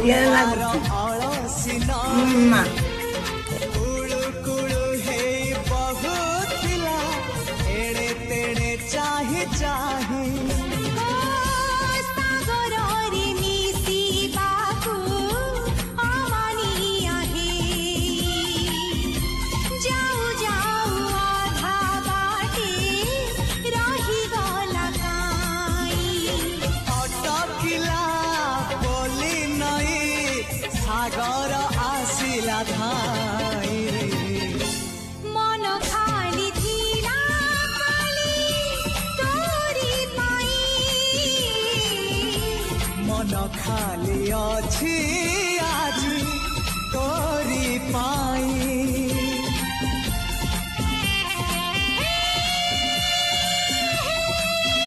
ଇଏ ଲାଗୁଛି ମା କୁଳୁ କୁଳୁ ହେଇ ବହୁଥିଲା ଏଣେ ତେଣେ ଚାହିଁ ଚାହିଁ सागर आसिला धाई मन खाली थिला खाली तोरी पाई मन खाली अछि